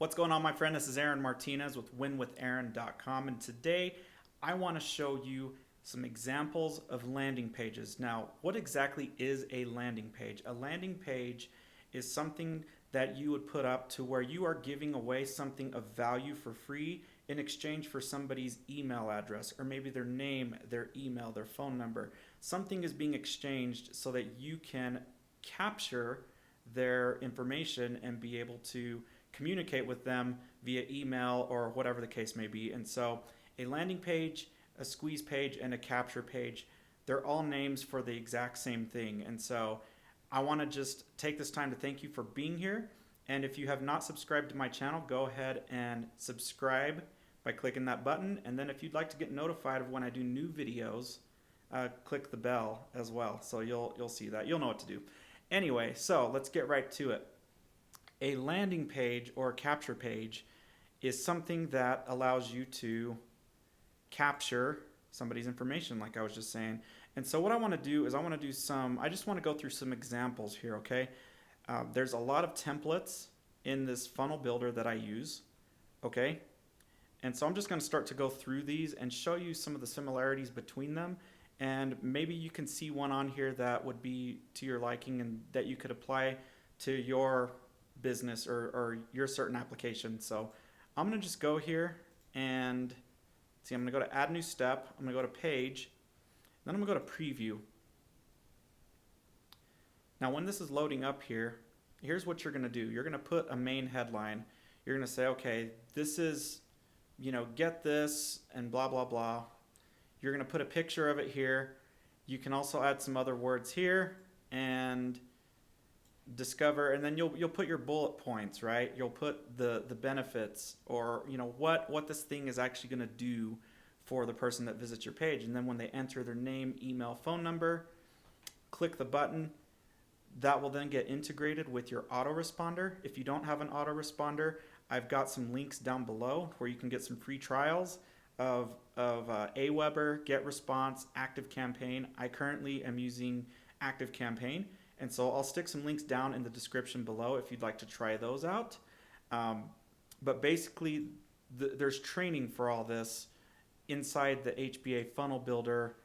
What's going on, my friend? This is Aaron Martinez with winwithaaron.com, and today I want to show you some examples of landing pages. Now, what exactly is a landing page? A landing page is something that you would put up to where you are giving away something of value for free in exchange for somebody's email address, or maybe their name, their email, their phone number. Something is being exchanged so that you can capture their information and be able to communicate with them via email or whatever the case may be. And so a landing page, a squeeze page, and a capture page, they're all names for the exact same thing. And so I want to just take this time to thank you for being here. And if you have not subscribed to my channel, go ahead and subscribe by clicking that button. And then if you'd like to get notified of when I do new videos, click the bell as well. So you'll see that. You'll know what to do. Anyway, so let's get right to it. A landing page or a capture page is something that allows you to capture somebody's information, like I was just saying. And so what I want to do is I just want to go through some examples here, okay? There's a lot of templates in this funnel builder that I use, okay? And so I'm just going to start to go through these and show you some of the similarities between them. And maybe you can see one on here that would be to your liking and that you could apply to your business or your certain application. So I'm going to just go here and see, I'm going to go to add new step. I'm going to go to page. Then I'm going to go to preview. Now when this is loading up here, here's what you're going to do. You're going to put a main headline. You're going to say, okay, this is, get this and blah, blah, blah. You're going to put a picture of it here. You can also add some other words here and discover, and then you'll put your bullet points, right? You'll put the benefits, or what this thing is actually going to do for the person that visits your page. And then when they enter their name, email, phone number, click the button. That will then get integrated with your autoresponder. If you don't have an autoresponder, I've got some links down below where you can get some free trials of Aweber, Getresponse, ActiveCampaign. I currently am using ActiveCampaign. And so I'll stick some links down in the description below if you'd like to try those out. But basically, there's training for all this inside the HBA Funnel Builder.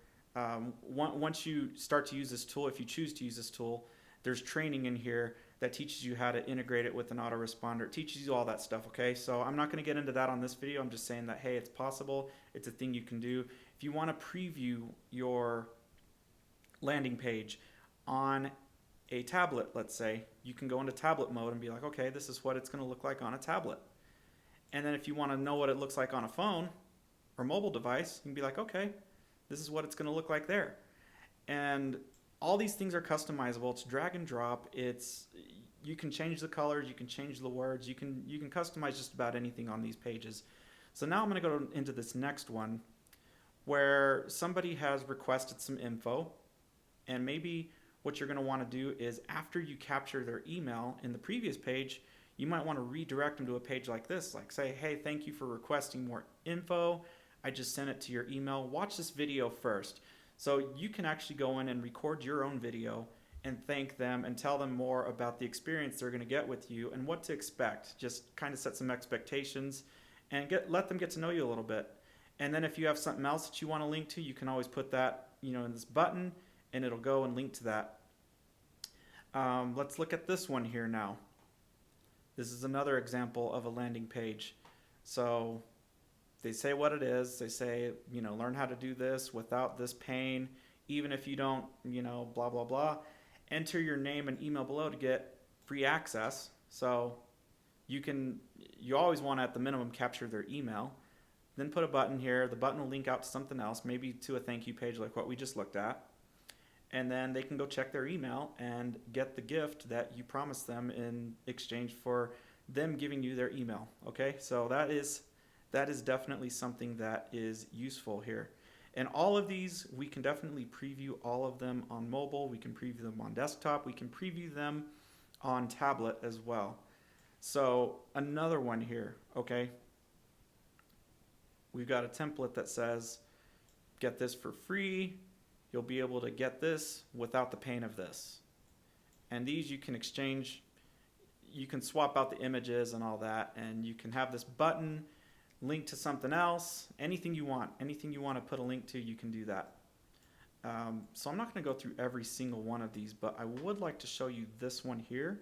Once you start to use this tool, if you choose to use this tool, there's training in here that teaches you how to integrate it with an autoresponder. It teaches you all that stuff, okay? So I'm not going to get into that on this video. I'm just saying that, hey, it's possible. It's a thing you can do. If you want to preview your landing page on a tablet, let's say, you can go into tablet mode and be like, okay, this is what it's going to look like on a tablet. And then if you want to know what it looks like on a phone or mobile device, you can be like, okay, this is what it's going to look like there. And all these things are customizable. It's drag and drop. You can change the colors, you can change the words, you can customize just about anything on these pages. So now I'm going to go into this next one where somebody has requested some info, and maybe what you're going to want to do is, after you capture their email in the previous page, you might want to redirect them to a page like this, like say, hey, thank you for requesting more info. I just sent it to your email. Watch this video first. So you can actually go in and record your own video and thank them and tell them more about the experience they're going to get with you and what to expect. Just kind of set some expectations and let them get to know you a little bit. And then if you have something else that you want to link to, you can always put that in this button, and it'll go and link to that. Let's look at this one here now. This is another example of a landing page. So they say what it is. They say, learn how to do this without this pain, even if you don't, blah, blah, blah. Enter your name and email below to get free access. So you always want to, at the minimum, capture their email. Then put a button here. The button will link out to something else, maybe to a thank you page like what we just looked at. And then they can go check their email and get the gift that you promised them in exchange for them giving you their email. Okay, so that is definitely something that is useful here. And all of these, we can definitely preview all of them on mobile. We can preview them on desktop. We can preview them on tablet as well. So another one here, okay? We've got a template that says, get this for free. You'll be able to get this without the pain of this. And these you can exchange you can swap out the images and all that, and you can have this button link to something else, anything you want to put a link to, you can do that. So I'm not going to go through every single one of these, but I would like to show you this one here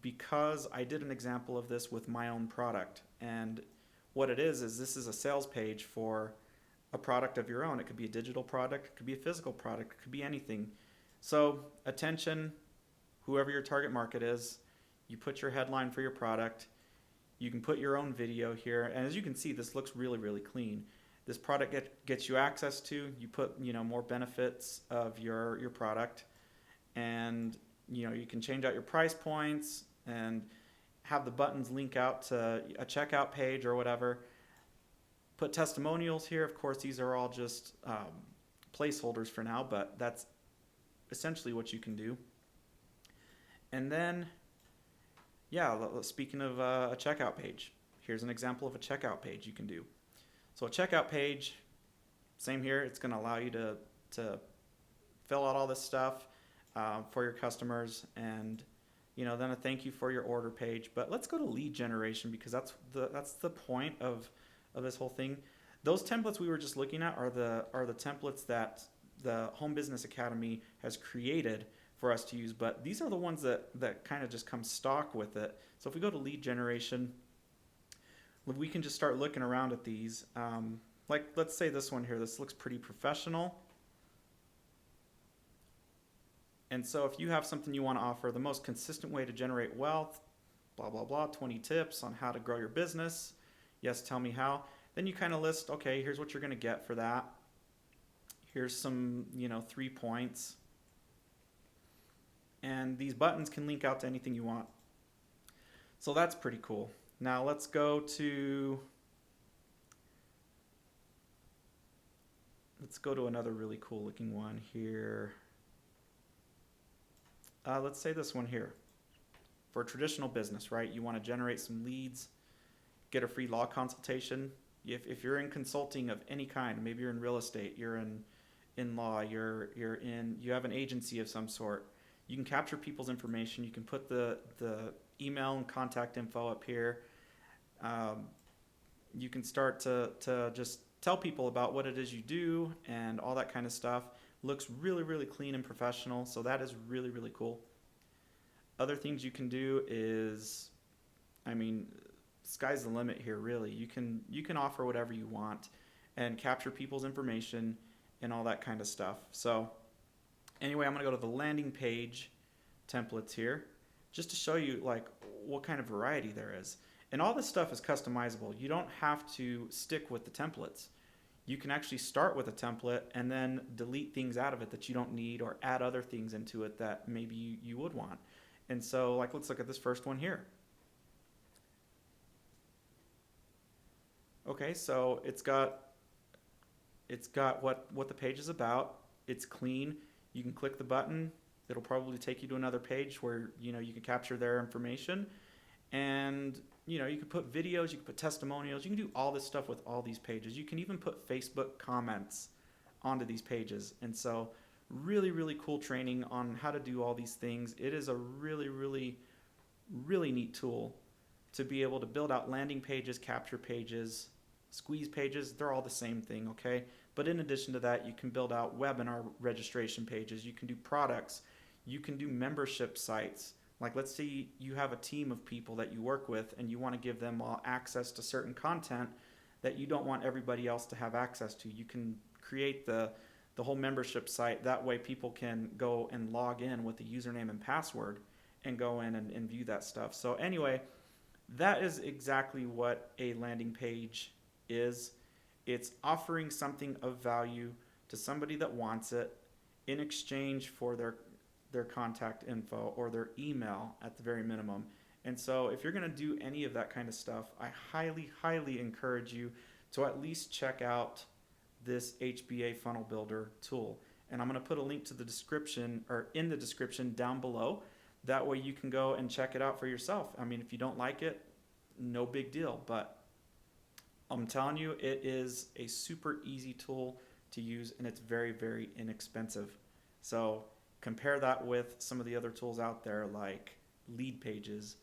because I did an example of this with my own product. And what it is this is a sales page for a product of your own. It could be a digital product, it could be a physical product, it could be anything. So attention, whoever your target market is, you put your headline for your product. You can put your own video here. And as you can see, this looks really, really clean. This product gets you access to, you put, more benefits of your product, and you can change out your price points and have the buttons link out to a checkout page or whatever. Put testimonials here. Of course, these are all just placeholders for now, but that's essentially what you can do. And then, speaking of a checkout page, here's an example of a checkout page you can do. So a checkout page, same here, it's going to allow you to fill out all this stuff for your customers, and then a thank you for your order page. But let's go to lead generation, because that's the point of this whole thing. Those templates we were just looking at are the templates that the Home Business Academy has created for us to use, but these are the ones that kind of just come stock with it. So if we go to lead generation, we can just start looking around at these. Like, let's say this one here, this looks pretty professional. And so if you have something you want to offer, the most consistent way to generate wealth, blah, blah, blah, 20 tips on how to grow your business. Yes, tell me how. Then you kind of list, okay, here's what you're going to get for that. Here's some, 3 points. And these buttons can link out to anything you want. So that's pretty cool. Now let's go to another really cool looking one here. Let's say this one here. For a traditional business, right? You want to generate some leads, get a free law consultation. If you're in consulting of any kind, maybe you're in real estate, you're in law, you have an agency of some sort. You can capture people's information. You can put the email and contact info up here. You can start to just tell people about what it is you do and all that kind of stuff. Looks really, really clean and professional, so that is really, really cool. Other things you can do is, sky's the limit here, really. You can offer whatever you want and capture people's information and all that kind of stuff. So anyway, I'm going to go to the landing page templates here just to show you like what kind of variety there is. And all this stuff is customizable. You don't have to stick with the templates. You can actually start with a template and then delete things out of it that you don't need, or add other things into it that maybe you would want. And so, like, let's look at this first one here. Okay, so it's got what the page is about. It's clean. You can click the button. It'll probably take you to another page where you can capture their information. And you can put videos, you can put testimonials, you can do all this stuff with all these pages. You can even put Facebook comments onto these pages. And so really, really cool training on how to do all these things. It is a really, really, really neat tool to be able to build out landing pages, capture pages, squeeze pages. They're all the same thing, okay? But in addition to that, you can build out webinar registration pages. You can do products. You can do membership sites. Like, let's say you have a team of people that you work with and you want to give them all access to certain content that you don't want everybody else to have access to. You can create the whole membership site. That way people can go and log in with the username and password and go in and view that stuff. So anyway, that is exactly what a landing page is. It's offering something of value to somebody that wants it in exchange for their contact info or their email at the very minimum. And so if you're going to do any of that kind of stuff, I highly, highly encourage you to at least check out this HBA Funnel Builder tool. And I'm going to put a link to the description, or in the description down below. That way you can go and check it out for yourself. If you don't like it, no big deal. But I'm telling you, it is a super easy tool to use, and it's very, very inexpensive. So compare that with some of the other tools out there like LeadPages,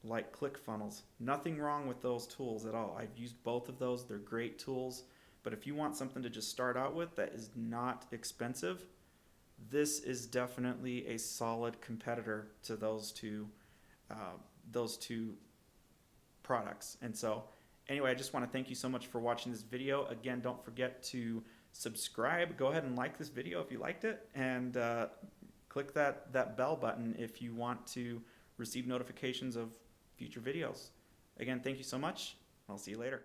like ClickFunnels. Nothing wrong with those tools at all. I've used both of those. They're great tools. But if you want something to just start out with that is not expensive, this is definitely a solid competitor to those two products. And so anyway, I just want to thank you so much for watching this video. Again, don't forget to subscribe. Go ahead and like this video if you liked it, and click that bell button if you want to receive notifications of future videos. Again, thank you so much. I'll see you later.